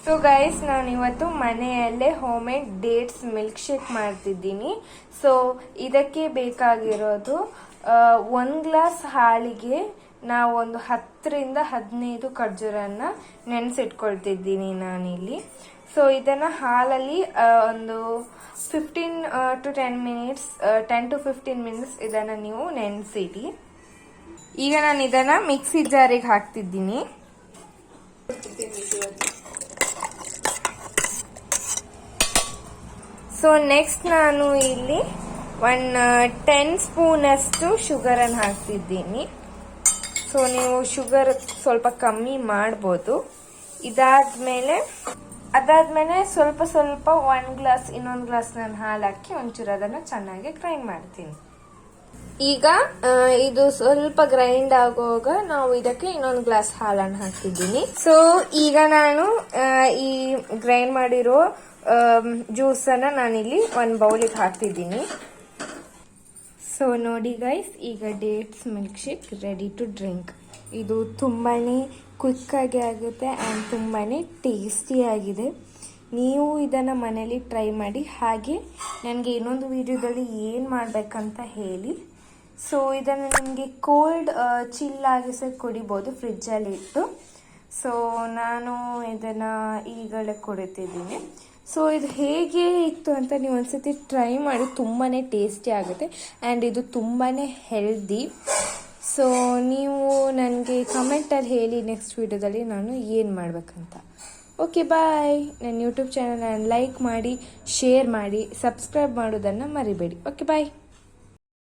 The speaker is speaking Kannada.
ಸೊ ಗೈಸ್, ನಾನು ಇವತ್ತು ಮನೆಯಲ್ಲೇ homemade dates milkshake ಮಾಡ್ತಿದ್ದೀನಿ. ಸೊ ಇದಕ್ಕೆ ಬೇಕಾಗಿರೋದು 1 ಗ್ಲಾಸ್ ಹಾಲಿಗೆ ನಾವು ಒಂದು 10 ರಿಂದ 15 ಖರ್ಜೂರನ್ನ ನೆನೆಸಿಟ್ಕೊಳ್ತಿದ್ದೀನಿ ನಾನಿಲ್ಲಿ. ಸೊ ಇದನ್ನ ಹಾಲಲ್ಲಿ ಒಂದು 10 to 15 ಮಿನಿಟ್ಸ್ ಇದನ್ನ ನೀವು ನೆನೆಸಿಡಿ. ಈಗ ನಾನು ಇದನ್ನ ಮಿಕ್ಸಿ ಜಾರಿಗೆ ಹಾಕ್ತಿದ್ದೀನಿ. ಸೊ ನೆಕ್ಸ್ಟ್ ನಾನು ಇಲ್ಲಿ 10 ಸ್ಪೂನ್ ಅಷ್ಟು ಶುಗರ್ ಅನ್ನು ಹಾಕ್ತಿದ್ದೀನಿ. ಸೊ ನೀವು ಶುಗರ್ ಸ್ವಲ್ಪ ಕಮ್ಮಿ ಮಾಡ್ಬೋದು. ಅದಾದ್ಮೇಲೆ ಸ್ವಲ್ಪ 1 ಗ್ಲಾಸ್ ಇನ್ನೊಂದು ಗ್ಲಾಸ್ ನಾನು ಹಾಲು ಹಾಕಿ ಒಂಚೂರು ಅದನ್ನ ಚೆನ್ನಾಗಿ ಗ್ರೈಂಡ್ ಮಾಡ್ತೀನಿ. ಈಗ ಇದು ಸ್ವಲ್ಪ ಗ್ರೈಂಡ್ ಆಗುವಾಗ ನಾವು ಇದಕ್ಕೆ ಇನ್ನೊಂದು ಗ್ಲಾಸ್ ಹಾಲನ್ನು ಹಾಕ್ತಿದ್ದೀನಿ. ಸೊ ಈಗ ನಾನು ಈ ಗ್ರೈಂಡ್ ಮಾಡಿರೋ ಜ್ಯೂಸ್ ಅನ್ನ ನಾನಿಲ್ಲಿ ಒಂದು ಬೌಲಿಗೆ ಹಾಕ್ತಿದ್ದೀನಿ. ಸೊ ನೋಡಿ ಗೈಸ್, ಈಗ dates milkshake ready to drink. ಇದು ತುಂಬಾನೇ ಕ್ವಿಕ್ ಆಗಿ ಆಗುತ್ತೆ ಆ್ಯಂಡ್ ತುಂಬಾನೇ ಟೇಸ್ಟಿ ಆಗಿದೆ. ನೀವು ಇದನ್ನು ಮನೇಲಿ ಟ್ರೈ ಮಾಡಿ. ಹಾಗೆ ನನಗೆ ಇನ್ನೊಂದು ವಿಡಿಯೋದಲ್ಲಿ ಏನು ಮಾಡಬೇಕಂತ ಹೇಳಿ. ಸೊ ಇದನ್ನು ನಿಮಗೆ ಕೋಲ್ಡ್ ಚಿಲ್ ಆಗಿಸಿ ಕುಡಿಬೋದು ಫ್ರಿಜ್ಜಲ್ಲಿ ಇಟ್ಟು. ಸೊ ನಾನು ಇದನ್ನು ಈಗಲೇ ಕುಡಿತಿದ್ದೀನಿ. ಸೊ ಇದು ಹೇಗೆ ಇತ್ತು ಅಂತ ನೀವು ಒಂದ್ಸತಿ ಟ್ರೈ ಮಾಡಿ. ತುಂಬಾ ಟೇಸ್ಟಿ ಆಗುತ್ತೆ ಆ್ಯಂಡ್ ಇದು ತುಂಬಾ ಹೆಲ್ದಿ. ಸೊ ನೀವು ನನಗೆ ಕಮೆಂಟಲ್ಲಿ ಹೇಳಿ ನೆಕ್ಸ್ಟ್ ವಿಡಿಯೋದಲ್ಲಿ ನಾನು ಏನು ಮಾಡಬೇಕಂತ. Okay bye. ನನ್ನ ಯೂಟ್ಯೂಬ್ ಚಾನಲನ್ನು ಲೈಕ್ ಮಾಡಿ, ಶೇರ್ ಮಾಡಿ, ಸಬ್ಸ್ಕ್ರೈಬ್ ಮಾಡೋದನ್ನು ಮರಿಬೇಡಿ. ಓಕೆ ಬಾಯ್.